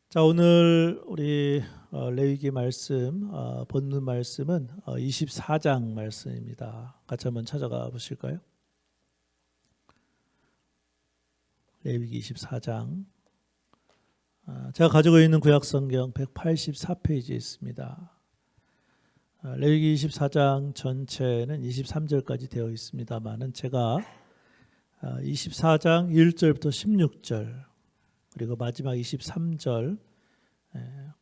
자, 오늘 우리 레위기 말씀 본문 말씀은 24장 말씀입니다. 같이 한번 찾아가 보실까요? 레위기 24장. 제가 가지고 있는 구약성경 184페이지에 있습니다. 레위기 24장 전체는 23절까지 되어 있습니다만은 제가 24장 1절부터 16절 그리고 마지막 23절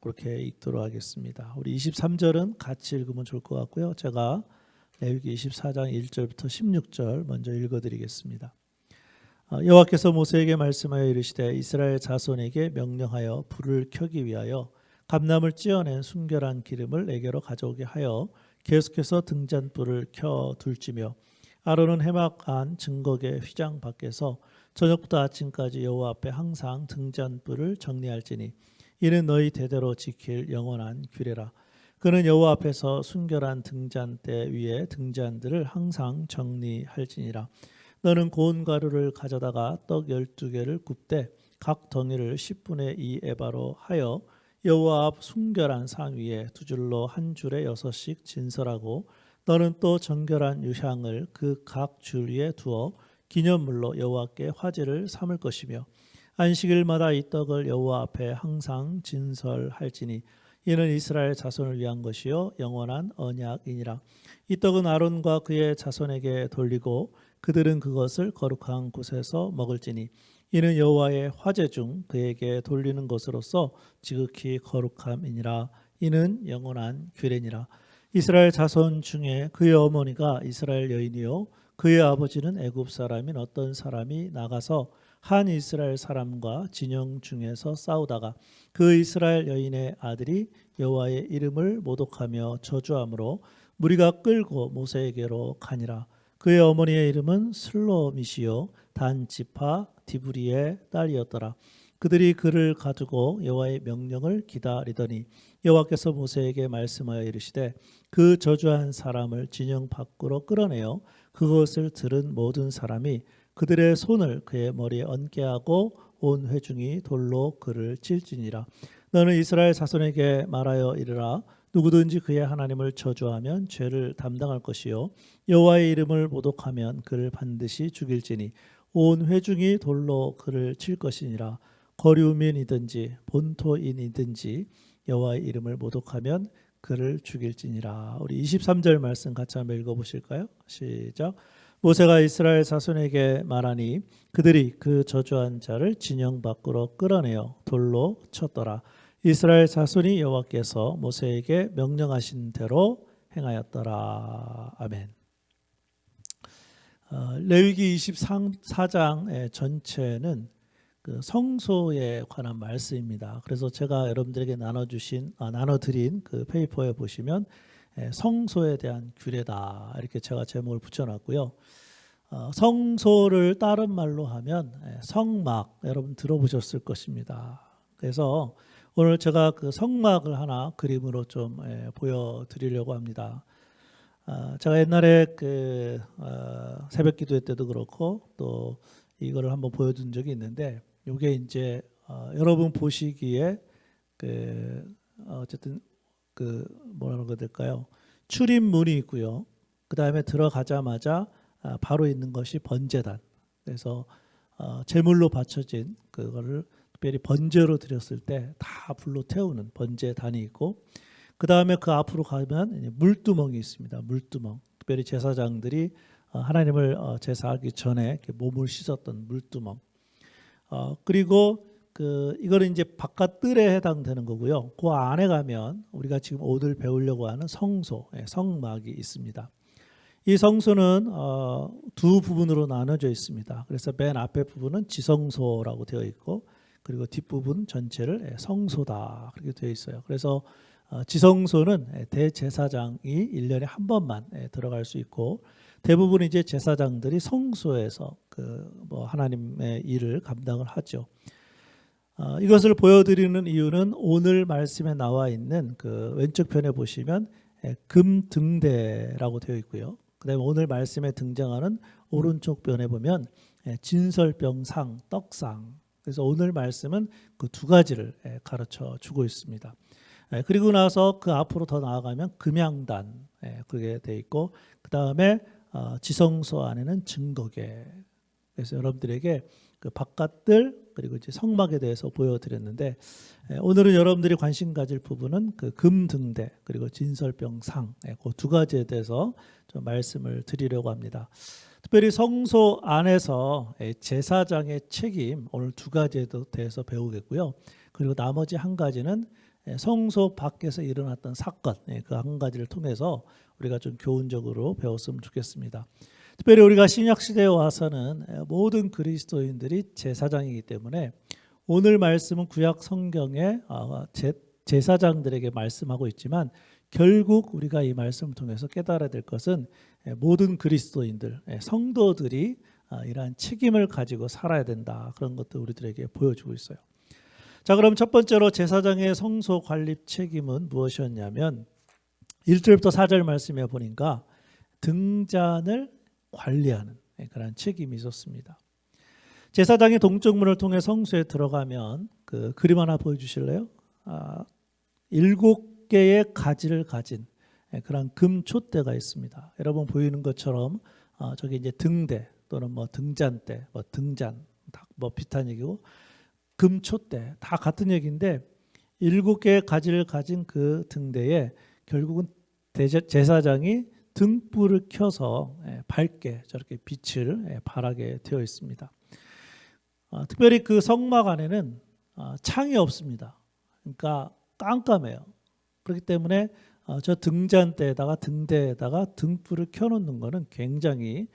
그렇게 읽도록 하겠습니다. 우리 23절은 같이 읽으면 좋을 것 같고요. 제가 레위기 24장 1절부터 16절 먼저 읽어드리겠습니다. 여호와께서 모세에게 말씀하여 이르시되 이스라엘 자손에게 명령하여 불을 켜기 위하여 감나무를 찧어낸 순결한 기름을 내게로 가져오게 하여 계속해서 등잔불을 켜 둘지며 아론은 해막 안 증거계 휘장 밖에서 저녁부터 아침까지 여호와 앞에 항상 등잔불을 정리할지니 이는 너희 대대로 지킬 영원한 규례라. 그는 여호와 앞에서 순결한 등잔대 위에 등잔들을 항상 정리할지니라. 너는 고운 가루를 가져다가 떡 12개를 굽되 각 덩이를 10분의 2 에바로 하여 여호와 앞 순결한 상 위에 두 줄로 한 줄에 6씩 진설하고 너는 또 정결한 유향을 그 각 줄 위에 두어 기념물로 여호와께 화제를 삼을 것이며 안식일마다 이 떡을 여호와 앞에 항상 진설할지니 이는 이스라엘 자손을 위한 것이요 영원한 언약이니라. 이 떡은 아론과 그의 자손에게 돌리고 그들은 그것을 거룩한 곳에서 먹을지니 이는 여호와의 화제 중 그에게 돌리는 것으로서 지극히 거룩함이니라. 이는 영원한 규례니라. 이스라엘 자손 중에 그의 어머니가 이스라엘 여인이요 그의 아버지는 애굽 사람인 어떤 사람이 나가서 한 이스라엘 사람과 진영 중에서 싸우다가 그 이스라엘 여인의 아들이 여호와의 이름을 모독하며 저주함으로 무리가 끌고 모세에게로 가니라. 그의 어머니의 이름은 슬로미시요 단 지파 디브리의 딸이었더라. 그들이 그를 가두고 여호와의 명령을 기다리더니 여호와께서 모세에게 말씀하여 이르시되 그 저주한 사람을 진영 밖으로 끌어내어 그것을 들은 모든 사람이 그들의 손을 그의 머리에 얹게 하고 온 회중이 돌로 그를 찔지니라. 너는 이스라엘 자손에게 말하여 이르라. 누구든지 그의 하나님을 저주하면 죄를 담당할 것이요 여호와의 이름을 모독하면 그를 반드시 죽일지니 온 회중이 돌로 그를 칠 것이니라. 거류민이든지 본토인이든지 여호와의 이름을 모독하면 그를 죽일지니라. 우리 23절 말씀 같이 한번 읽어보실까요? 시작. 모세가 이스라엘 자손에게 말하니 그들이 그 저주한 자를 진영 밖으로 끌어내어 돌로 쳤더라. 이스라엘 자손이 여호와께서 모세에게 명령하신 대로 행하였더라. 아멘. 레위기 24장 전체는 그 성소에 관한 말씀입니다. 그래서 제가 여러분들에게 나눠드린 그 페이퍼에 보시면 성소에 대한 규례다 이렇게 제가 제목을 붙여놨고요. 성소를 다른 말로 하면 성막 여러분 들어보셨을 것입니다. 그래서 오늘 제가 그 성막을 하나 그림으로 좀 보여드리려고 합니다. 제가 옛날에 그 새벽 기도회 때도 그렇고 또 이거를 한번 보여준 적이 있는데 이게 이제 여러분 보시기에 그 어쨌든 그 뭐라는 거 될까요? 출입문이 있고요. 그 다음에 들어가자마자 바로 있는 것이 번제단. 그래서 제물로 바쳐진 그거를 특별히 번제로 드렸을 때 다 불로 태우는 번제단이 있고 그 다음에 그 앞으로 가면 물두멍이 있습니다. 물두멍. 특별히 제사장들이 하나님을 제사하기 전에 이렇게 몸을 씻었던 물두멍. 그리고 이거는 이제 바깥 뜰에 해당되는 거고요. 그 안에 가면 우리가 지금 오늘 배우려고 하는 성소, 성막이 있습니다. 이 성소는 두 부분으로 나눠져 있습니다. 그래서 맨 앞에 부분은 지성소라고 되어 있고 그리고 뒷부분 전체를 성소다 그렇게 되어 있어요. 그래서 지성소는 대제사장이 1년에 한 번만 들어갈 수 있고 대부분 이제 제사장들이 성소에서 뭐 하나님의 일을 감당을 하죠. 이것을 보여드리는 이유는 오늘 말씀에 나와 있는 그 왼쪽 편에 보시면 금등대라고 되어 있고요. 그다음에 오늘 말씀에 등장하는 오른쪽 편에 보면 진설병상, 떡상 그래서 오늘 말씀은 그 두 가지를 가르쳐 주고 있습니다. 그리고 나서 그 앞으로 더 나아가면 금양단 그게 돼 있고 그 다음에 지성소 안에는 증거계. 그래서 여러분들에게 그 바깥들 그리고 이제 성막에 대해서 보여드렸는데 오늘은 여러분들이 관심 가질 부분은 그 금등대 그리고 진설병상 그 두 가지에 대해서 좀 말씀을 드리려고 합니다. 특별히 성소 안에서 제사장의 책임 오늘 두 가지에 대해서 배우겠고요. 그리고 나머지 한 가지는 성소 밖에서 일어났던 사건 그 한 가지를 통해서 우리가 좀 교훈적으로 배웠으면 좋겠습니다. 특별히 우리가 신약시대에 와서는 모든 그리스도인들이 제사장이기 때문에 오늘 말씀은 구약 성경의 제사장들에게 말씀하고 있지만 결국 우리가 이 말씀을 통해서 깨달아야 될 것은 모든 그리스도인들, 성도들이 이러한 책임을 가지고 살아야 된다. 그런 것도 우리들에게 보여주고 있어요. 자, 그럼 첫 번째로 제사장의 성소 관리 책임은 무엇이었냐면 1절부터 4절 말씀에 보니까 등잔을 관리하는 그런 책임이 있었습니다. 제사장이 동쪽문을 통해 성소에 들어가면 그 그림 하나 보여주실래요? 7개의 가지를 가진 그런 금촛대가 있습니다. 여러분 보이는 것처럼 저기 이제 등대 또는 뭐 등잔대, 뭐 등잔, 뭐 비슷한 얘기고 금촛대 다 같은 얘기인데 7개의 가지를 가진 그 등대에 결국은 제사장이 등불을 켜서 밝게 저렇게 빛을 발하게 되어 있습니다. 특별히 그 성막 안에는 창이 없습니다. 그러니까 깜깜해요. 그렇기 때문에 저 등잔대에다가 등대에다가 등불을 켜놓는 것은 굉장히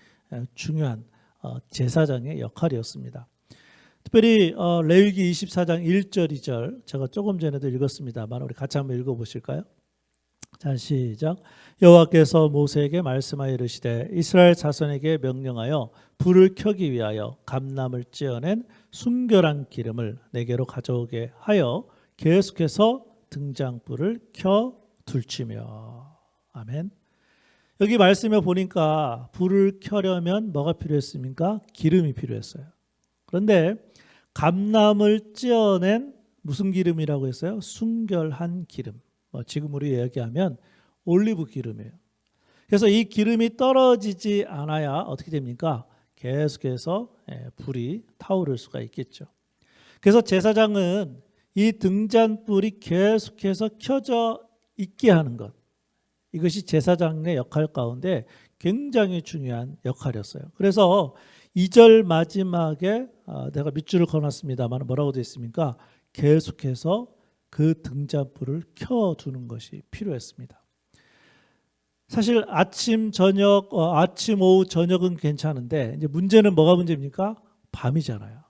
중요한 제사장의 역할이었습니다. 특별히 레위기 24장 1절 2절 제가 조금 전에도 읽었습니다만 우리 같이 한번 읽어보실까요? 자, 시작. 여호와께서 모세에게 말씀하여 이르시되 이스라엘 자손에게 명령하여 불을 켜기 위하여 감람을 찧어낸 순결한 기름을 내게로 가져오게 하여 계속해서 등잔불을 켜 둘치며. 아멘. 여기 말씀에 보니까 불을 켜려면 뭐가 필요했습니까? 기름이 필요했어요. 그런데 감람을 찧어낸 무슨 기름이라고 했어요? 순결한 기름. 지금 우리 얘기하면 올리브 기름이에요. 그래서 이 기름이 떨어지지 않아야 어떻게 됩니까? 계속해서 불이 타오를 수가 있겠죠. 그래서 제사장은 이 등잔불이 계속해서 켜져 있게 하는 것, 이것이 제사장의 역할 가운데 굉장히 중요한 역할이었어요. 그래서 2절 마지막에 내가 밑줄을 그어놨습니다만 뭐라고 되어 있습니까? 계속해서 그 등잔불을 켜두는 것이 필요했습니다. 사실 아침, 저녁, 아침, 오후, 저녁은 괜찮은데 이제 문제는 뭐가 문제입니까? 밤이잖아요.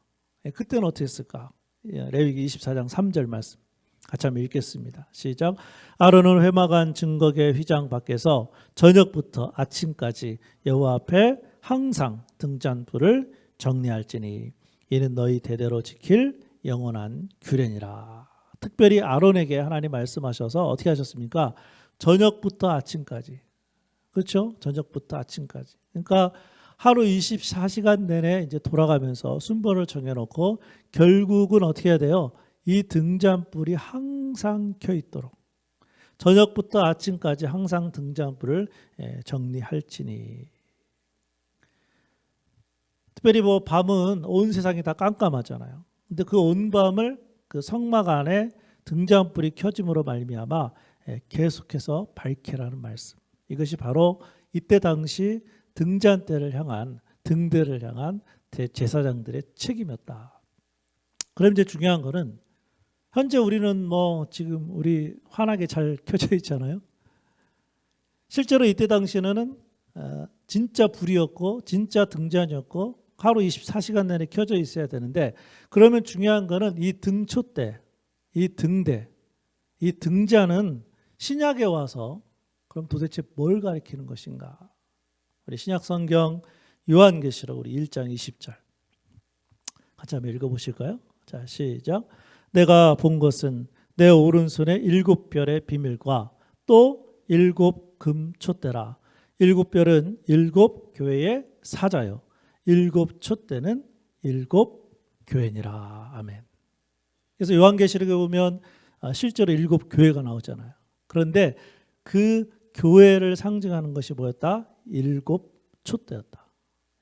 그때는 어떻게 했을까? 레위기 24장 3절 말씀 같이 한번 읽겠습니다. 시작. 아론은 회막안 증거계 휘장 밖에서 저녁부터 아침까지 여호와 앞에 항상 등잔불을 정리할지니 이는 너희 대대로 지킬 영원한 규례니라. 특별히 아론에게 하나님 말씀하셔서 어떻게 하셨습니까? 저녁부터 아침까지. 그렇죠? 저녁부터 아침까지. 그러니까 하루 24시간 내내 이제 돌아가면서 순번을 정해놓고 결국은 어떻게 해야 돼요? 이 등잔불이 항상 켜 있도록 저녁부터 아침까지 항상 등잔불을 정리할지니. 특별히 뭐 밤은 온 세상이 다 깜깜하잖아요. 근데 그 온 밤을 그 성막 안에 등잔불이 켜짐으로 말미암아 계속해서 밝히라는 말씀. 이것이 바로 이때 당시 등잔대를 향한 등대를 향한 제사장들의 책임이었다. 그럼 이제 중요한 거는 현재 우리는 뭐 지금 우리 환하게 잘 켜져 있잖아요. 실제로 이때 당시에는 진짜 불이었고 진짜 등잔이었고 하루 24시간 내내 켜져 있어야 되는데 그러면 중요한 거는 이 등촛대, 이 등대, 이 등잔은 신약에 와서 그럼 도대체 뭘 가리키는 것인가? 우리 신약성경 요한계시록 우리 1장 20절 같이 한번 읽어보실까요? 자, 시작. 내가 본 것은 내 오른손에 7별의 비밀과 또 7 금촛대라. 7별은 7 교회의 사자요 7 촛대는 7 교회니라. 아멘. 그래서 요한계시록에 보면 실제로 7 교회가 나오잖아요. 그런데 그 교회를 상징하는 것이 뭐였다? 7 촛대였다.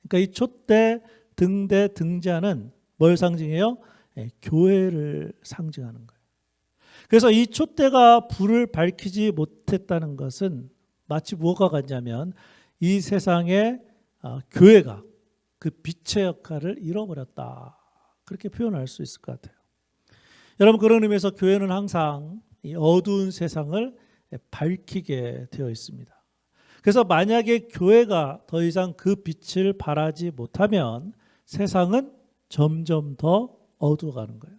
그러니까 이 촛대, 등대, 등잔은 뭘 상징해요? 교회를 상징하는 거예요. 그래서 이 촛대가 불을 밝히지 못했다는 것은 마치 무엇과 같냐면 이 세상에 교회가 그 빛의 역할을 잃어버렸다. 그렇게 표현할 수 있을 것 같아요. 여러분, 그런 의미에서 교회는 항상 이 어두운 세상을 밝히게 되어 있습니다. 그래서 만약에 교회가 더 이상 그 빛을 발하지 못하면 세상은 점점 더 어두워가는 거예요.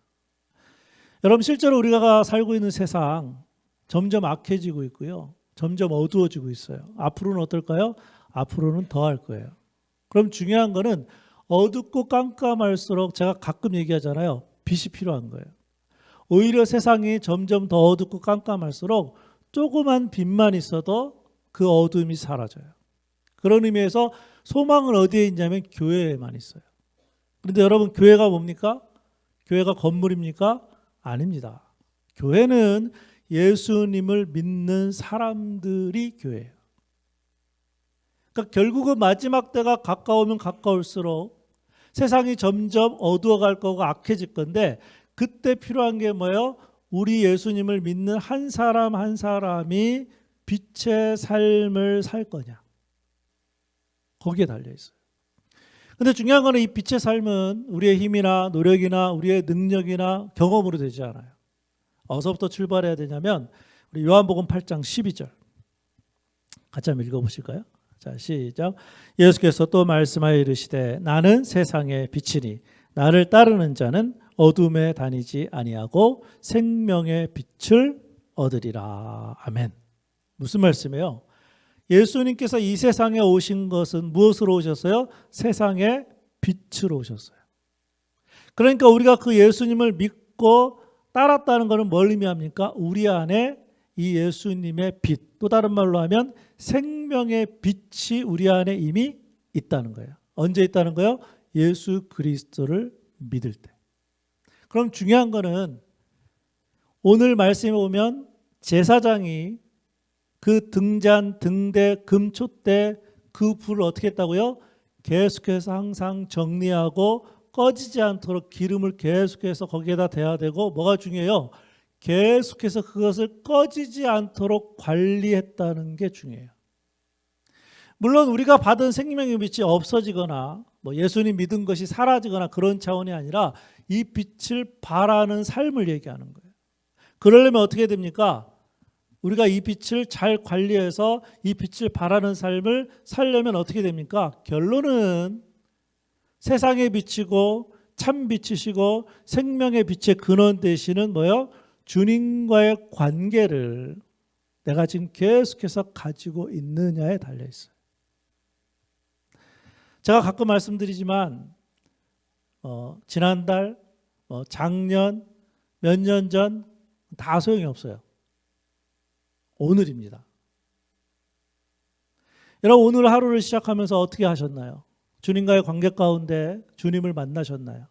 여러분, 실제로 우리가 살고 있는 세상 점점 악해지고 있고요. 점점 어두워지고 있어요. 앞으로는 어떨까요? 앞으로는 더 할 거예요. 그럼 중요한 거는 어둡고 깜깜할수록 제가 가끔 얘기하잖아요. 빛이 필요한 거예요. 오히려 세상이 점점 더 어둡고 깜깜할수록 조그만 빛만 있어도 그 어둠이 사라져요. 그런 의미에서 소망은 어디에 있냐면 교회에만 있어요. 그런데 여러분, 교회가 뭡니까? 교회가 건물입니까? 아닙니다. 교회는 예수님을 믿는 사람들이 교회예요. 그러니까 결국은 마지막 때가 가까우면 가까울수록 세상이 점점 어두워갈 거고 악해질 건데, 그때 필요한 게 뭐예요? 우리 예수님을 믿는 한 사람 한 사람이 빛의 삶을 살 거냐, 거기에 달려 있어요. 근데 중요한 거는 이 빛의 삶은 우리의 힘이나 노력이나 우리의 능력이나 경험으로 되지 않아요. 어디서부터 출발해야 되냐면 우리 요한복음 8장 12절 같이 한번 읽어보실까요? 자, 시작. 예수께서 또 말씀하여 이르시되 나는 세상의 빛이니 나를 따르는 자는 어둠에 다니지 아니하고 생명의 빛을 얻으리라. 아멘. 무슨 말씀이에요? 예수님께서 이 세상에 오신 것은 무엇으로 오셨어요? 세상의 빛으로 오셨어요. 그러니까 우리가 그 예수님을 믿고 따랐다는 것은 뭘 의미합니까? 우리 안에 이 예수님의 빛, 또 다른 말로 하면 생명의 빛이 우리 안에 이미 있다는 거예요. 언제 있다는 거예요? 예수 그리스도를 믿을 때. 그럼 중요한 거는 오늘 말씀에 보면 제사장이 그 등잔, 등대, 금촛대 그 불을 어떻게 했다고요? 계속해서 항상 정리하고 꺼지지 않도록 기름을 계속해서 거기에다 대야 되고, 뭐가 중요해요? 계속해서 그것을 꺼지지 않도록 관리했다는 게 중요해요. 물론 우리가 받은 생명의 빛이 없어지거나 뭐 예수님 믿은 것이 사라지거나 그런 차원이 아니라 이 빛을 발하는 삶을 얘기하는 거예요. 그러려면 어떻게 됩니까? 우리가 이 빛을 잘 관리해서 이 빛을 발하는 삶을 살려면 어떻게 됩니까? 결론은 세상의 빛이고 참 빛이시고 생명의 빛의 근원 되시는 뭐요? 주님과의 관계를 내가 지금 계속해서 가지고 있느냐에 달려 있어요. 제가 가끔 말씀드리지만 지난달, 작년, 몇 년 전 다 소용이 없어요. 오늘입니다. 여러분, 오늘 하루를 시작하면서 어떻게 하셨나요? 주님과의 관계 가운데 주님을 만나셨나요?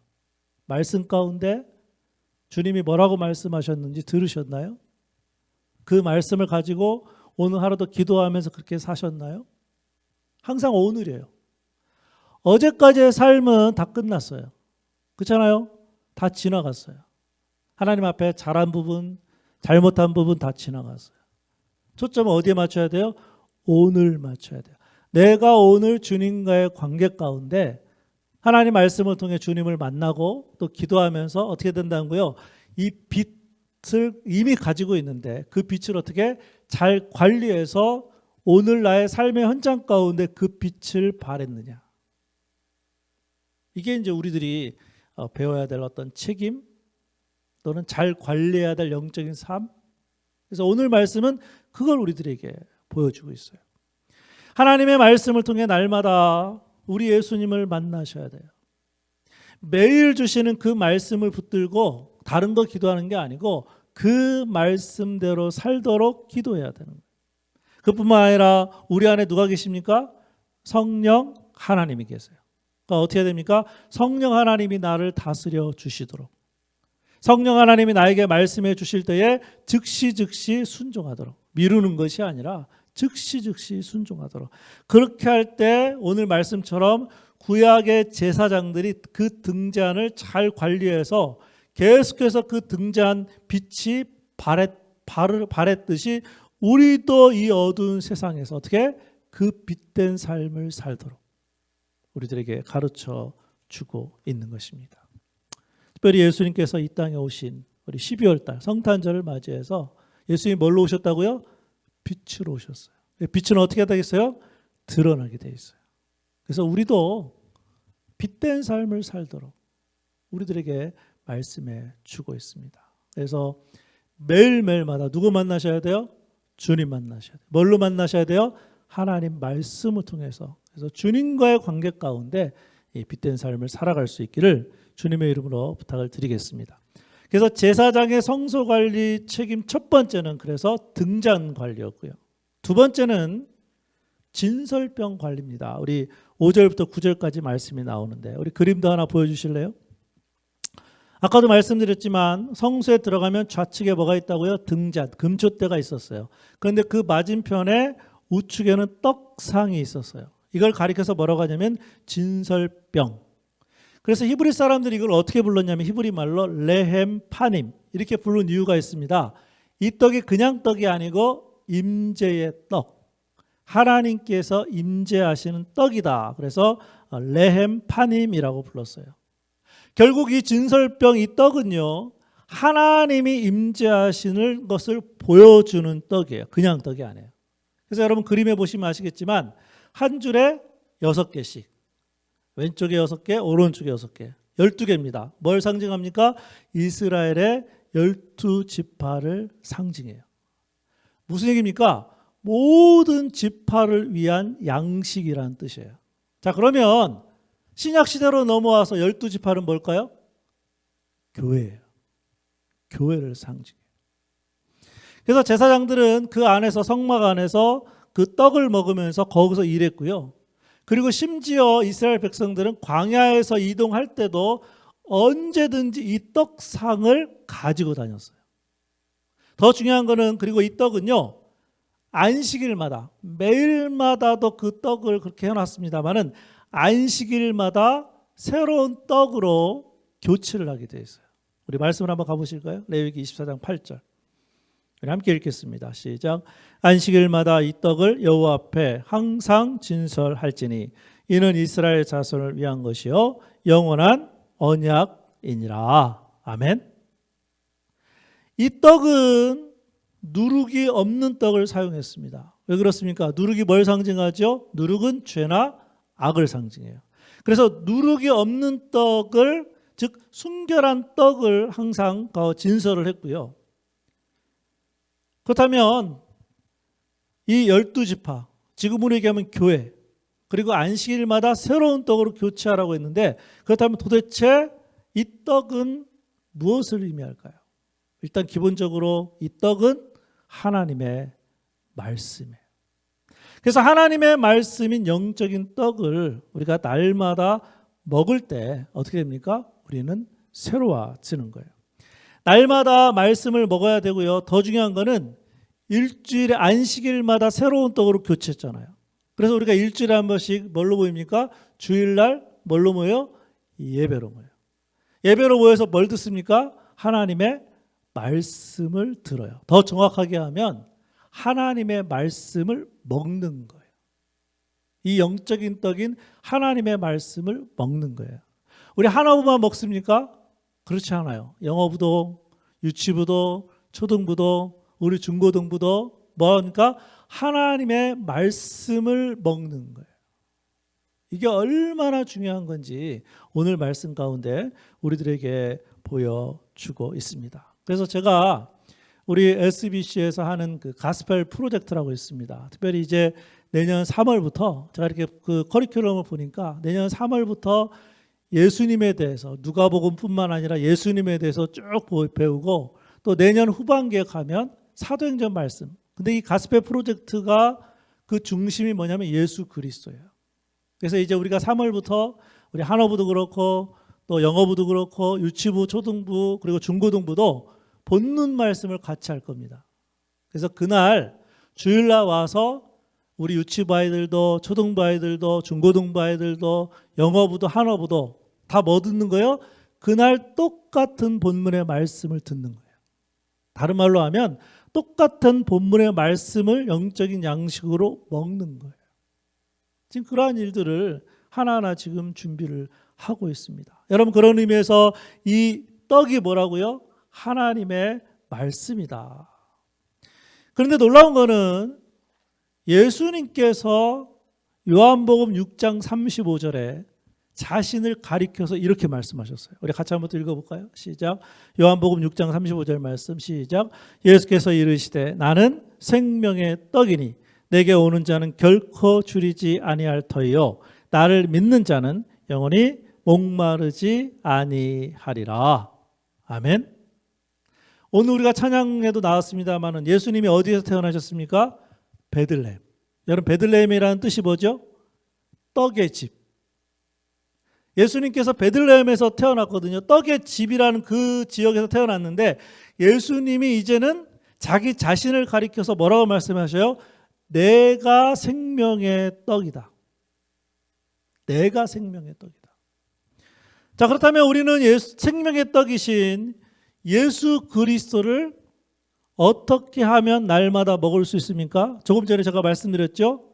말씀 가운데 주님이 뭐라고 말씀하셨는지 들으셨나요? 그 말씀을 가지고 오늘 하루도 기도하면서 그렇게 사셨나요? 항상 오늘이에요. 어제까지의 삶은 다 끝났어요. 그렇잖아요? 다 지나갔어요. 하나님 앞에 잘한 부분, 잘못한 부분 다 지나갔어요. 초점은 어디에 맞춰야 돼요? 오늘 맞춰야 돼요. 내가 오늘 주님과의 관계 가운데 하나님 말씀을 통해 주님을 만나고 또 기도하면서 어떻게 된다는 거예요? 이 빛을 이미 가지고 있는데 그 빛을 어떻게 잘 관리해서 오늘 나의 삶의 현장 가운데 그 빛을 발했느냐. 이게 이제 우리들이 배워야 될 어떤 책임 또는 잘 관리해야 될 영적인 삶. 그래서 오늘 말씀은 그걸 우리들에게 보여주고 있어요. 하나님의 말씀을 통해 날마다 우리 예수님을 만나셔야 돼요. 매일 주시는 그 말씀을 붙들고 다른 거 기도하는 게 아니고 그 말씀대로 살도록 기도해야 되는 거예요. 그뿐만 아니라 우리 안에 누가 계십니까? 성령 하나님이 계세요. 그러니까 어떻게 해야 됩니까? 성령 하나님이 나를 다스려 주시도록, 성령 하나님이 나에게 말씀해 주실 때에 즉시 순종하도록, 미루는 것이 아니라 즉시 순종하도록. 그렇게 할 때 오늘 말씀처럼 구약의 제사장들이 그 등잔을 잘 관리해서 계속해서 그 등잔 빛이 바랬듯이 우리도 이 어두운 세상에서 어떻게 그 빛된 삶을 살도록 우리들에게 가르쳐 주고 있는 것입니다. 특별히 예수님께서 이 땅에 오신 우리 12월 달 성탄절을 맞이해서 예수님이 뭘로 오셨다고요? 빛으로 오셨어요. 빛은 어떻게 되겠어요? 드러나게 돼 있어요. 그래서 우리도 빛된 삶을 살도록 우리들에게 말씀해 주고 있습니다. 그래서 매일매일마다 누구 만나셔야 돼요? 주님 만나셔야 돼요. 뭘로 만나셔야 돼요? 하나님 말씀을 통해서. 그래서 주님과의 관계 가운데 이 빛된 삶을 살아갈 수 있기를 주님의 이름으로 부탁을 드리겠습니다. 그래서 제사장의 성소 관리 책임 첫 번째는 그래서 등잔 관리였고요. 두 번째는 진설병 관리입니다. 우리 5절부터 9절까지 말씀이 나오는데 우리 그림도 하나 보여주실래요? 아까도 말씀드렸지만 성소에 들어가면 좌측에 뭐가 있다고요? 등잔, 금초대가 있었어요. 그런데 그 맞은편에 우측에는 떡상이 있었어요. 이걸 가리켜서 뭐라고 하냐면 진설병. 그래서 히브리 사람들이 이걸 어떻게 불렀냐면 히브리 말로 레헴 파님 이렇게 부른 이유가 있습니다. 이 떡이 그냥 떡이 아니고 임재의 떡, 하나님께서 임재하시는 떡이다. 그래서 레헴 파님이라고 불렀어요. 결국 이 진설병 이 떡은요, 하나님이 임재하시는 것을 보여주는 떡이에요. 그냥 떡이 아니에요. 그래서 여러분 그림에 보시면 아시겠지만 한 줄에 6개씩, 왼쪽에 6개, 오른쪽에 6개, 12개입니다. 뭘 상징합니까? 이스라엘의 12지파를 상징해요. 무슨 얘기입니까? 모든 지파를 위한 양식이라는 뜻이에요. 자, 그러면 신약시대로 넘어와서 12지파는 뭘까요? 교회예요. 교회를 상징해요. 그래서 제사장들은 그 안에서 성막 안에서 그 떡을 먹으면서 거기서 일했고요. 그리고 심지어 이스라엘 백성들은 광야에서 이동할 때도 언제든지 이 떡상을 가지고 다녔어요. 더 중요한 거는 그리고 이 떡은요, 안식일마다 매일마다도 그 떡을 그렇게 해놨습니다만은 안식일마다 새로운 떡으로 교체를 하게 되어 있어요. 우리 말씀을 한번 가보실까요? 레위기 24장 8절. 우리 함께 읽겠습니다. 시작. 안식일마다 이 떡을 여호와 앞에 항상 진설할지니 이는 이스라엘 자손을 위한 것이요 영원한 언약이니라. 아멘. 이 떡은 누룩이 없는 떡을 사용했습니다. 왜 그렇습니까? 누룩이 뭘 상징하죠? 누룩은 죄나 악을 상징해요. 그래서 누룩이 없는 떡을, 즉 순결한 떡을 항상 진설을 했고요. 그렇다면 이 12지파, 지금으로 얘기하면 교회, 그리고 안식일마다 새로운 떡으로 교체하라고 했는데 그렇다면 도대체 이 떡은 무엇을 의미할까요? 일단 기본적으로 이 떡은 하나님의 말씀이에요. 그래서 하나님의 말씀인 영적인 떡을 우리가 날마다 먹을 때 어떻게 됩니까? 우리는 새로워지는 거예요. 날마다 말씀을 먹어야 되고요. 더 중요한 거는 일주일에 안식일마다 새로운 떡으로 교체했잖아요. 그래서 우리가 일주일에 한 번씩 뭘로 모입니까? 주일날 뭘로 모여요? 예배로 모여요. 예배로 모여서 뭘 듣습니까? 하나님의 말씀을 들어요. 더 정확하게 하면 하나님의 말씀을 먹는 거예요. 이 영적인 떡인 하나님의 말씀을 먹는 거예요. 우리 하나부만 먹습니까? 그렇지 않아요. 영어부도, 유치부도, 초등부도, 우리 중고등부도 뭐니까 하나님의 말씀을 먹는 거예요. 이게 얼마나 중요한 건지 오늘 말씀 가운데 우리들에게 보여주고 있습니다. 그래서 제가 우리 SBC에서 하는 그 가스펠 프로젝트라고 있습니다. 특별히 이제 내년 3월부터 제가 이렇게 그 커리큘럼을 보니까 내년 3월부터 예수님에 대해서 누가복음뿐만 아니라 예수님에 대해서 쭉 배우고 또 내년 후반기에 가면 사도행전 말씀. 근데 이 가스펠 프로젝트가 그 중심이 뭐냐면 예수 그리스도예요. 그래서 이제 우리가 3월부터 우리 한어부도 그렇고 또 영어부도 그렇고 유치부, 초등부 그리고 중고등부도 본문 말씀을 같이 할 겁니다. 그래서 그날 주일날 와서 우리 유치부 아이들도 초등부 아이들도 중고등부 아이들도 영어부도 한어부도 다 뭐 듣는 거예요? 그날 똑같은 본문의 말씀을 듣는 거예요. 다른 말로 하면 똑같은 본문의 말씀을 영적인 양식으로 먹는 거예요. 지금 그러한 일들을 하나하나 지금 준비를 하고 있습니다. 여러분, 그런 의미에서 이 떡이 뭐라고요? 하나님의 말씀이다. 그런데 놀라운 거는 예수님께서 요한복음 6장 35절에 자신을 가리켜서 이렇게 말씀하셨어요. 우리 같이 한번 또 읽어볼까요? 시작. 요한복음 6장 35절 말씀 시작. 예수께서 이르시되 나는 생명의 떡이니 내게 오는 자는 결코 줄이지 아니할 터이요 나를 믿는 자는 영원히 목마르지 아니하리라. 아멘. 오늘 우리가 찬양에도 나왔습니다마는 예수님이 어디에서 태어나셨습니까? 베들레헴. 여러분, 베들레헴이라는 뜻이 뭐죠? 떡의 집. 예수님께서 베들레헴에서 태어났거든요. 떡의 집이라는 그 지역에서 태어났는데 예수님이 이제는 자기 자신을 가리켜서 뭐라고 말씀하셔요? 내가 생명의 떡이다. 내가 생명의 떡이다. 자, 그렇다면 우리는 생명의 떡이신 예수 그리스도를 어떻게 하면 날마다 먹을 수 있습니까? 조금 전에 제가 말씀드렸죠?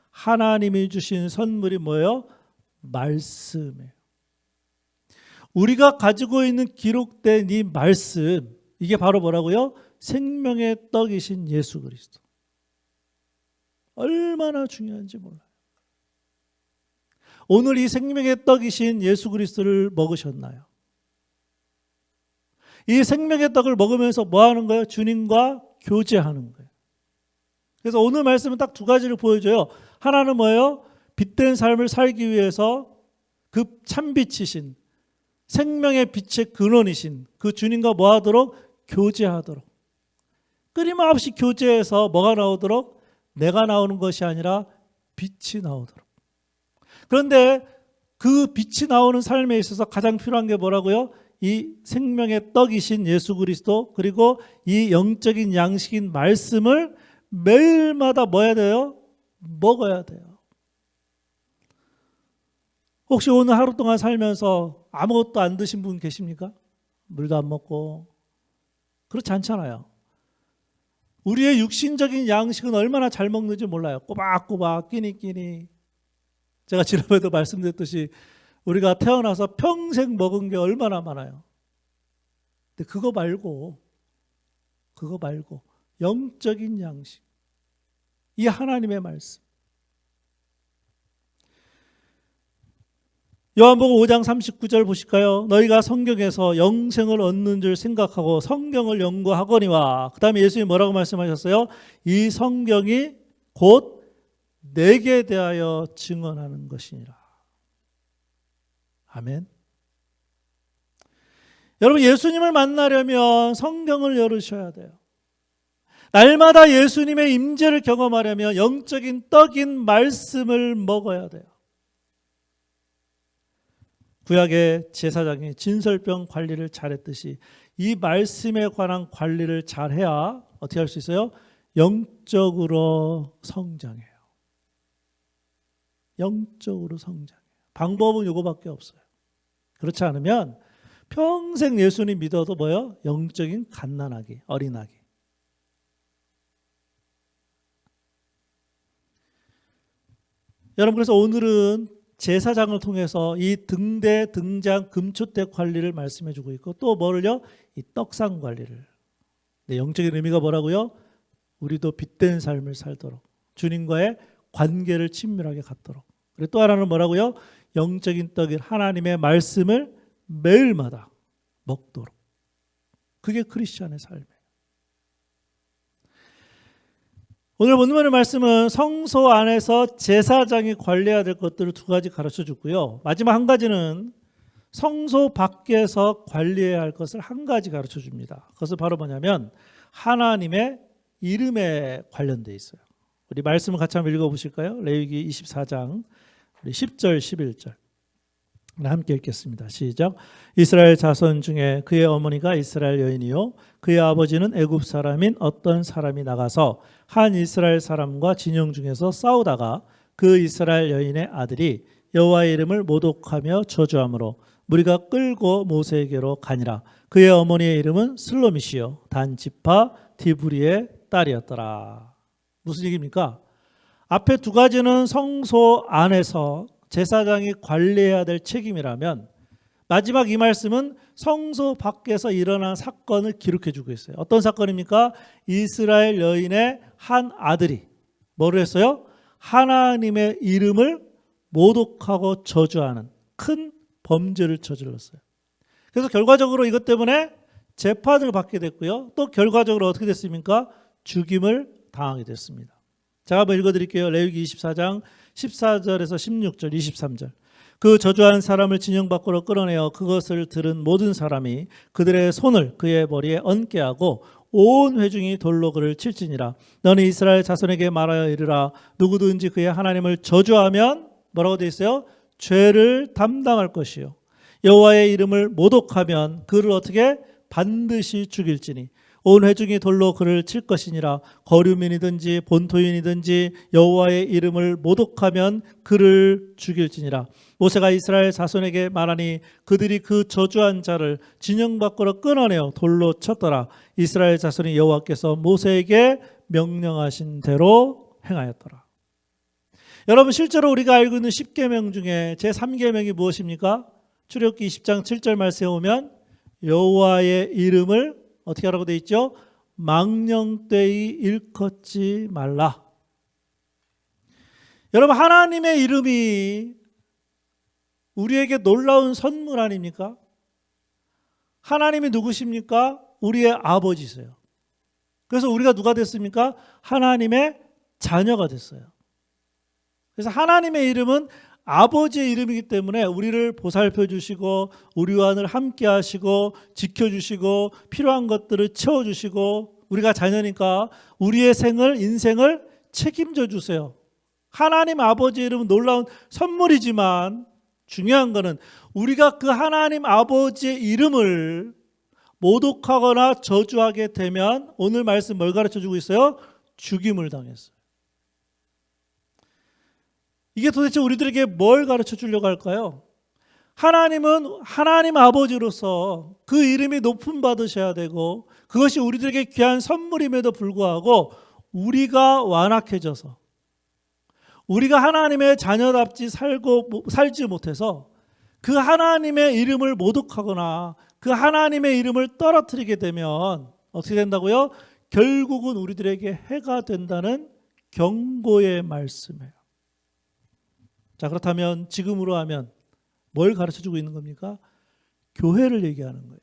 하나님이 주신 선물이 뭐예요? 말씀이에요. 우리가 가지고 있는 기록된 이 말씀, 이게 바로 뭐라고요? 생명의 떡이신 예수 그리스도. 얼마나 중요한지 몰라요. 오늘 이 생명의 떡이신 예수 그리스도를 먹으셨나요? 이 생명의 떡을 먹으면서 뭐 하는 거예요? 주님과 교제하는 거예요. 그래서 오늘 말씀은 딱 두 가지를 보여줘요. 하나는 뭐예요? 빛된 삶을 살기 위해서 그 참빛이신 생명의 빛의 근원이신 그 주님과 뭐 하도록? 교제하도록. 끊임없이 교제해서 뭐가 나오도록? 내가 나오는 것이 아니라 빛이 나오도록. 그런데 그 빛이 나오는 삶에 있어서 가장 필요한 게 뭐라고요? 이 생명의 떡이신 예수 그리스도, 그리고 이 영적인 양식인 말씀을 매일마다 뭐 해야 돼요? 먹어야 돼요. 혹시 오늘 하루 동안 살면서 아무것도 안 드신 분 계십니까? 물도 안 먹고. 그렇지 않잖아요. 우리의 육신적인 양식은 얼마나 잘 먹는지 몰라요. 꼬박꼬박 끼니끼니. 제가 지난번에도 말씀드렸듯이 우리가 태어나서 평생 먹은 게 얼마나 많아요. 근데 그거 말고 영적인 양식, 이 하나님의 말씀. 요한복음 5장 39절 보실까요? 너희가 성경에서 영생을 얻는 줄 생각하고 성경을 연구하거니와. 그 다음에 예수님이 뭐라고 말씀하셨어요? 이 성경이 곧 내게 대하여 증언하는 것이니라. 아멘. 여러분, 예수님을 만나려면 성경을 열으셔야 돼요. 날마다 예수님의 임재를 경험하려면 영적인 떡인 말씀을 먹어야 돼요. 구약의 제사장이 진설병 관리를 잘했듯이 이 말씀에 관한 관리를 잘해야 어떻게 할 수 있어요? 영적으로 성장해요. 영적으로 성장해요. 방법은 이거밖에 없어요. 그렇지 않으면 평생 예수님 믿어도 뭐예요? 영적인 갓난아기, 어린아기. 여러분, 그래서 오늘은 제사장을 통해서 이 등대, 등장, 금초대 관리를 말씀해 주고 있고, 또 뭐를요? 이 떡상 관리를. 네, 영적인 의미가 뭐라고요? 우리도 빛된 삶을 살도록, 주님과의 관계를 친밀하게 갖도록. 그리고 또 하나는 뭐라고요? 영적인 떡인 하나님의 말씀을 매일마다 먹도록. 그게 크리스찬의 삶이에요. 오늘 본문의 말씀은 성소 안에서 제사장이 관리해야 될 것들을 두 가지 가르쳐 줬고요. 마지막 한 가지는 성소 밖에서 관리해야 할 것을 한 가지 가르쳐 줍니다. 그것은 바로 뭐냐면 하나님의 이름에 관련되어 있어요. 우리 말씀을 같이 한번 읽어보실까요? 레위기 24장 우리 10절 11절. 함께 읽겠습니다. 시작. 이스라엘 자손 중에 그의 어머니가 이스라엘 여인이요 그의 아버지는 애굽 사람인 어떤 사람이 나가서 한 이스라엘 사람과 진영 중에서 싸우다가 그 이스라엘 여인의 아들이 여호와의 이름을 모독하며 저주함으로 무리가 끌고 모세에게로 가니라. 그의 어머니의 이름은 슬로미시요 단 지파 디브리의 딸이었더라. 무슨 얘기입니까? 앞에 두 가지는 성소 안에서 제사장이 관리해야 될 책임이라면, 마지막 이 말씀은 성소 밖에서 일어난 사건을 기록해 주고 있어요. 어떤 사건입니까? 이스라엘 여인의 한 아들이 뭐를 했어요? 하나님의 이름을 모독하고 저주하는 큰 범죄를 저질렀어요. 그래서 결과적으로 이것 때문에 재판을 받게 됐고요. 또 결과적으로 어떻게 됐습니까? 죽임을 당하게 됐습니다. 제가 한번 읽어드릴게요. 레위기 24장 14절에서 16절 23절. 그 저주한 사람을 진영 밖으로 끌어내어 그것을 들은 모든 사람이 그들의 손을 그의 머리에 얹게 하고 온 회중이 돌로 그를 칠지니라. 너는 이스라엘 자손에게 말하여 이르라. 누구든지 그의 하나님을 저주하면 뭐라고 되어 있어요? 죄를 담당할 것이요 여호와의 이름을 모독하면 그를 어떻게? 반드시 죽일지니 온 회중이 돌로 그를 칠 것이니라. 거류민이든지 본토인이든지 여호와의 이름을 모독하면 그를 죽일지니라. 모세가 이스라엘 자손에게 말하니 그들이 그 저주한 자를 진영 밖으로 끊어내어 돌로 쳤더라. 이스라엘 자손이 여호와께서 모세에게 명령하신 대로 행하였더라. 여러분, 실제로 우리가 알고 있는 10계명 중에 제3계명이 무엇입니까? 출애굽기 20장 7절 말씀에 오면 여호와의 이름을 어떻게 하라고 되어 있죠? 망령되이 일컫지 말라. 여러분, 하나님의 이름이 우리에게 놀라운 선물 아닙니까? 하나님이 누구십니까? 우리의 아버지세요. 그래서 우리가 누가 됐습니까? 하나님의 자녀가 됐어요. 그래서 하나님의 이름은 아버지의 이름이기 때문에 우리를 보살펴 주시고 우리와 늘 함께 하시고 지켜주시고 필요한 것들을 채워주시고 우리가 자녀니까 우리의 인생을 책임져 주세요. 하나님 아버지의 이름은 놀라운 선물이지만 중요한 것은 우리가 그 하나님 아버지의 이름을 모독하거나 저주하게 되면 오늘 말씀 뭘 가르쳐주고 있어요? 죽임을 당했어요. 이게 도대체 우리들에게 뭘 가르쳐 주려고 할까요? 하나님은 하나님 아버지로서 그 이름이 높임 받으셔야 되고 그것이 우리들에게 귀한 선물임에도 불구하고 우리가 완악해져서 우리가 하나님의 자녀답지 살지 못해서 그 하나님의 이름을 모독하거나 그 하나님의 이름을 떨어뜨리게 되면 어떻게 된다고요? 결국은 우리들에게 해가 된다는 경고의 말씀이에요. 자, 그렇다면 지금으로 하면 뭘 가르쳐주고 있는 겁니까? 교회를 얘기하는 거예요.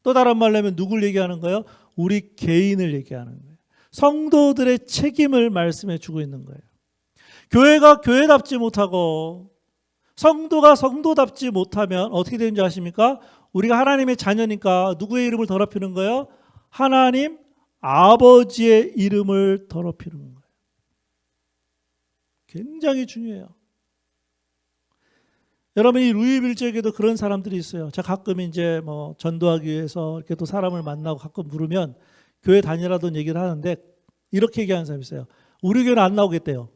또 다른 말로 하면 누굴 얘기하는 거예요? 우리 개인을 얘기하는 거예요. 성도들의 책임을 말씀해 주고 있는 거예요. 교회가 교회답지 못하고 성도가 성도답지 못하면 어떻게 되는지 아십니까? 우리가 하나님의 자녀니까 누구의 이름을 더럽히는 거예요? 하나님 아버지의 이름을 더럽히는 거예요. 굉장히 중요해요. 여러분, 이 루이빌지에게도 그런 사람들이 있어요. 제가 가끔 이제 전도하기 위해서 이렇게 또 사람을 만나고 가끔 물으면 교회 다니라던 얘기를 하는데 이렇게 얘기하는 사람이 있어요. 우리 교회는 안 나오겠대요.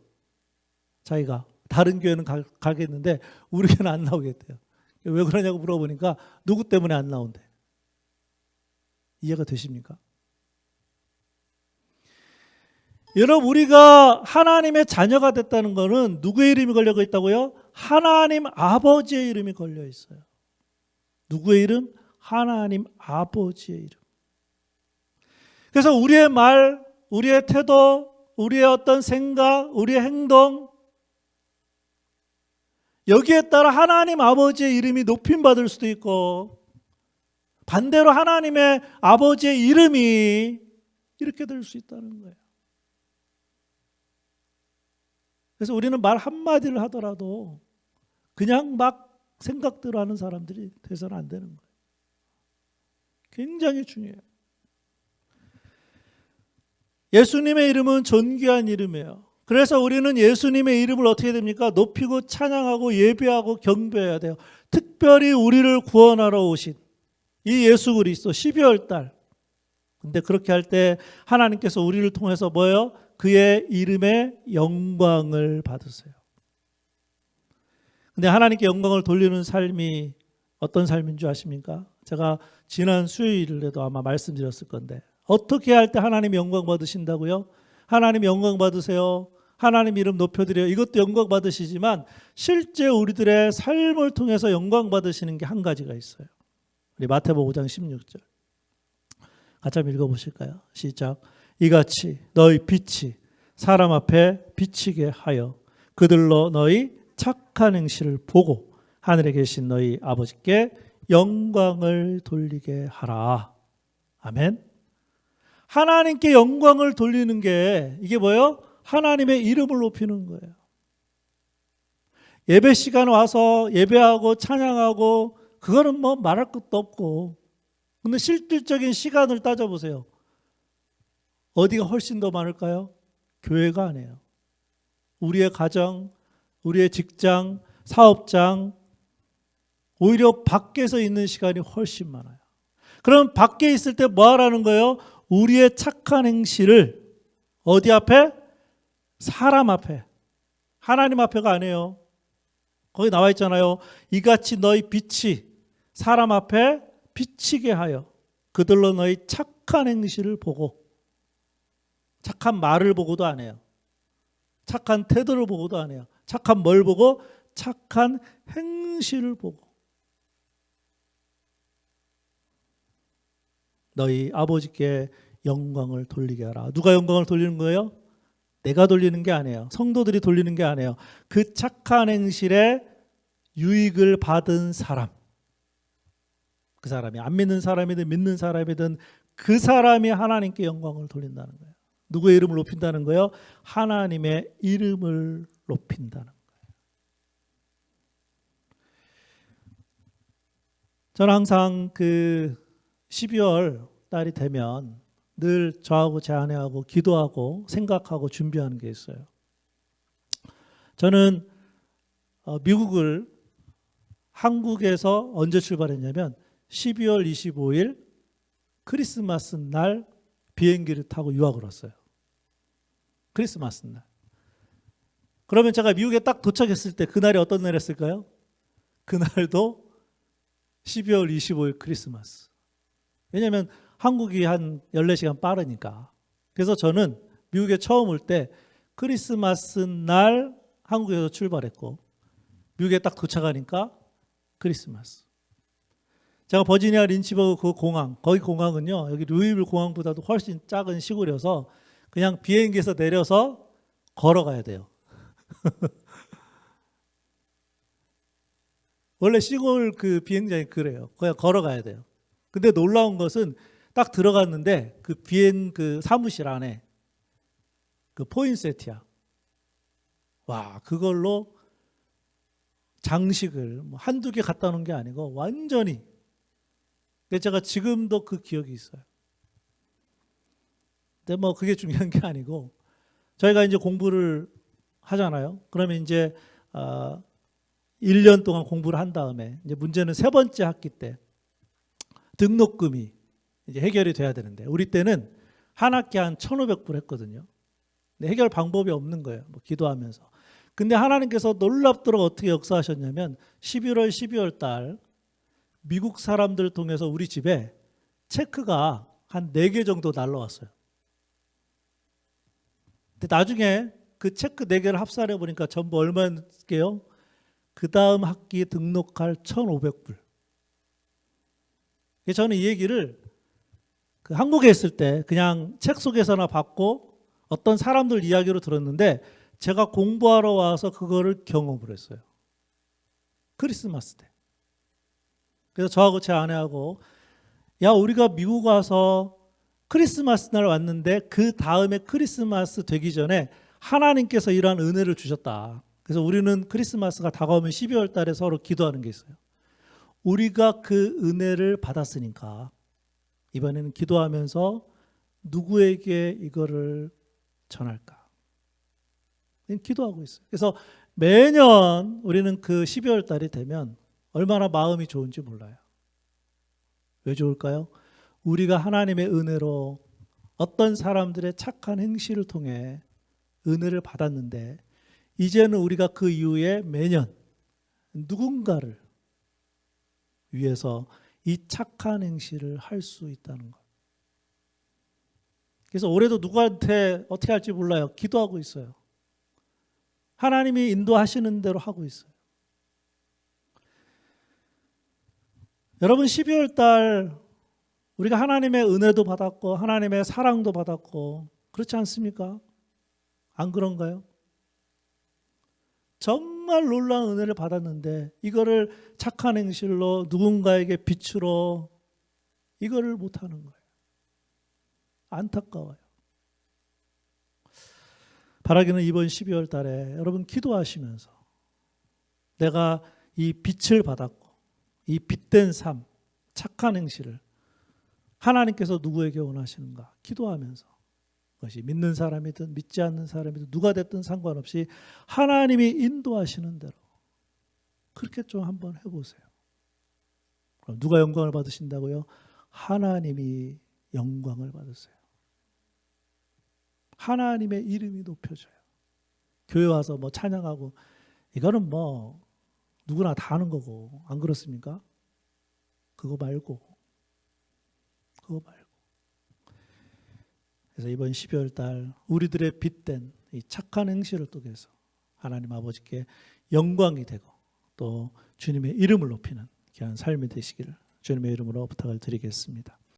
자기가 다른 교회는 가겠는데 우리 교회는 안 나오겠대요. 왜 그러냐고 물어보니까 누구 때문에 안 나온대. 이해가 되십니까? 여러분, 우리가 하나님의 자녀가 됐다는 것은 누구의 이름이 걸려 있다고요? 하나님 아버지의 이름이 걸려 있어요. 누구의 이름? 하나님 아버지의 이름. 그래서 우리의 말, 우리의 태도, 우리의 어떤 생각, 우리의 행동, 여기에 따라 하나님 아버지의 이름이 높임받을 수도 있고 반대로 하나님의 아버지의 이름이 이렇게 될 수 있다는 거예요. 그래서 우리는 말 한마디를 하더라도 그냥 막 생각대로 하는 사람들이 돼서는 안 되는 거예요. 굉장히 중요해요. 예수님의 이름은 존귀한 이름이에요. 그래서 우리는 예수님의 이름을 어떻게 됩니까? 높이고 찬양하고 예배하고 경배해야 돼요. 특별히 우리를 구원하러 오신 이 예수 그리스도 12월 달. 근데 그렇게 할 때 하나님께서 우리를 통해서 뭐예요? 그의 이름의 영광을 받으세요. 근데 하나님께 영광을 돌리는 삶이 어떤 삶인 줄 아십니까? 제가 지난 수요일에도 아마 말씀드렸을 건데 어떻게 할 때 하나님 영광 받으신다고요? 하나님 영광 받으세요. 하나님 이름 높여드려요. 이것도 영광 받으시지만 실제 우리들의 삶을 통해서 영광 받으시는 게 한 가지가 있어요. 우리 마태복음 5장 16절 같이 한번 읽어보실까요? 시작. 이같이 너희 빛이 사람 앞에 비치게 하여 그들로 너희 착한 행실을 보고 하늘에 계신 너희 아버지께 영광을 돌리게 하라. 아멘. 하나님께 영광을 돌리는 게 이게 뭐예요? 하나님의 이름을 높이는 거예요. 예배 시간 와서 예배하고 찬양하고 그거는 뭐 말할 것도 없고, 근데 실질적인 시간을 따져보세요. 어디가 훨씬 더 많을까요? 교회가 아니에요. 우리의 가정, 우리의 직장, 사업장, 오히려 밖에서 있는 시간이 훨씬 많아요. 그럼 밖에 있을 때 뭐 하라는 거예요? 우리의 착한 행실을 어디 앞에? 사람 앞에. 하나님 앞에가 아니에요. 거기 나와 있잖아요. 이같이 너희 빛이 사람 앞에 비치게 하여 그들로 너희 착한 행실을 보고, 착한 말을 보고도 안 해요. 착한 태도를 보고도 안 해요. 착한 뭘 보고? 착한 행실을 보고. 너희 아버지께 영광을 돌리게 하라. 누가 영광을 돌리는 거예요? 내가 돌리는 게 아니에요. 성도들이 돌리는 게 아니에요. 그 착한 행실에 유익을 받은 사람, 그 사람이 안 믿는 사람이든 믿는 사람이든 그 사람이 하나님께 영광을 돌린다는 거예요. 누구의 이름을 높인다는 거예요? 하나님의 이름을 높인다는 거예요. 저는 항상 그 12월 달이 되면 늘 저하고 제 아내하고 기도하고 생각하고 준비하는 게 있어요. 저는 미국을 한국에서 언제 출발했냐면 12월 25일 크리스마스 날 비행기를 타고 유학을 왔어요. 크리스마스 날. 그러면 제가 미국에 딱 도착했을 때 그날이 어떤 날이었을까요? 그날도 12월 25일 크리스마스. 왜냐하면 한국이 한 14시간 빠르니까. 그래서 저는 미국에 처음 올 때 크리스마스 날 한국에서 출발했고 미국에 딱 도착하니까 크리스마스. 제가 버지니아 린치버그 그 공항, 거기 공항은요, 여기 루이빌 공항보다도 훨씬 작은 시골이어서 그냥 비행기에서 내려서 걸어가야 돼요. 원래 시골 그 비행장이 그래요. 그냥 걸어가야 돼요. 근데 놀라운 것은 딱 들어갔는데 그 비행 그 사무실 안에 그 포인세티야. 와, 그걸로 장식을 뭐 한두 개 갖다 놓은 게 아니고 완전히. 제가 지금도 그 기억이 있어요. 근데 뭐 그게 중요한 게 아니고 저희가 이제 공부를 하잖아요. 그러면 이제 1년 동안 공부를 한 다음에 이제 문제는 세 번째 학기 때 등록금이 이제 해결이 돼야 되는데 우리 때는 한 학기 한 1,500불 했거든요. 근데 해결 방법이 없는 거예요. 뭐 기도하면서. 근데 하나님께서 놀랍도록 어떻게 역사하셨냐면 11월 12월 달 미국 사람들 통해서 우리 집에 체크가 한 4개 정도 날라왔어요. 근데 나중에 그 체크 4개를 합산해 보니까 전부 얼마였게요? 그 다음 학기에 등록할 1,500불. 저는 이 얘기를 그 한국에 있을 때 그냥 책 속에서나 봤고 어떤 사람들 이야기로 들었는데 제가 공부하러 와서 그거를 경험을 했어요. 크리스마스 때. 그래서 저하고 제 아내하고 야, 우리가 미국 와서 크리스마스 날 왔는데 그 다음에 크리스마스 되기 전에 하나님께서 이러한 은혜를 주셨다. 그래서 우리는 크리스마스가 다가오면 12월 달에 서로 기도하는 게 있어요. 우리가 그 은혜를 받았으니까 이번에는 기도하면서 누구에게 이거를 전할까? 기도하고 있어요. 그래서 매년 우리는 그 12월 달이 되면 얼마나 마음이 좋은지 몰라요. 왜 좋을까요? 우리가 하나님의 은혜로 어떤 사람들의 착한 행실을 통해 은혜를 받았는데 이제는 우리가 그 이후에 매년 누군가를 위해서 이 착한 행실을 할 수 있다는 것. 그래서 올해도 누구한테 어떻게 할지 몰라요. 기도하고 있어요. 하나님이 인도하시는 대로 하고 있어요. 여러분 12월 달 우리가 하나님의 은혜도 받았고 하나님의 사랑도 받았고 그렇지 않습니까? 안 그런가요? 정말 놀라운 은혜를 받았는데 이거를 착한 행실로 누군가에게 빛으로 이거를 못하는 거예요. 안타까워요. 바라기는 이번 12월 달에 여러분 기도하시면서 내가 이 빛을 받았고 이 빛된 삶, 착한 행실을 하나님께서 누구에게 원하시는가 기도하면서 그것이 믿는 사람이든 믿지 않는 사람이든 누가 됐든 상관없이 하나님이 인도하시는 대로 그렇게 좀 한번 해보세요. 그럼 누가 영광을 받으신다고요? 하나님이 영광을 받으세요. 하나님의 이름이 높여져요. 교회 와서 뭐 찬양하고 이거는 뭐 누구나 다 하는 거고 안 그렇습니까? 그거 말고 그래서 이번 12월 달 우리들의 빛된 이 착한 행실을 통해서 하나님 아버지께 영광이 되고 또 주님의 이름을 높이는 귀한 삶이 되시기를 주님의 이름으로 부탁을 드리겠습니다.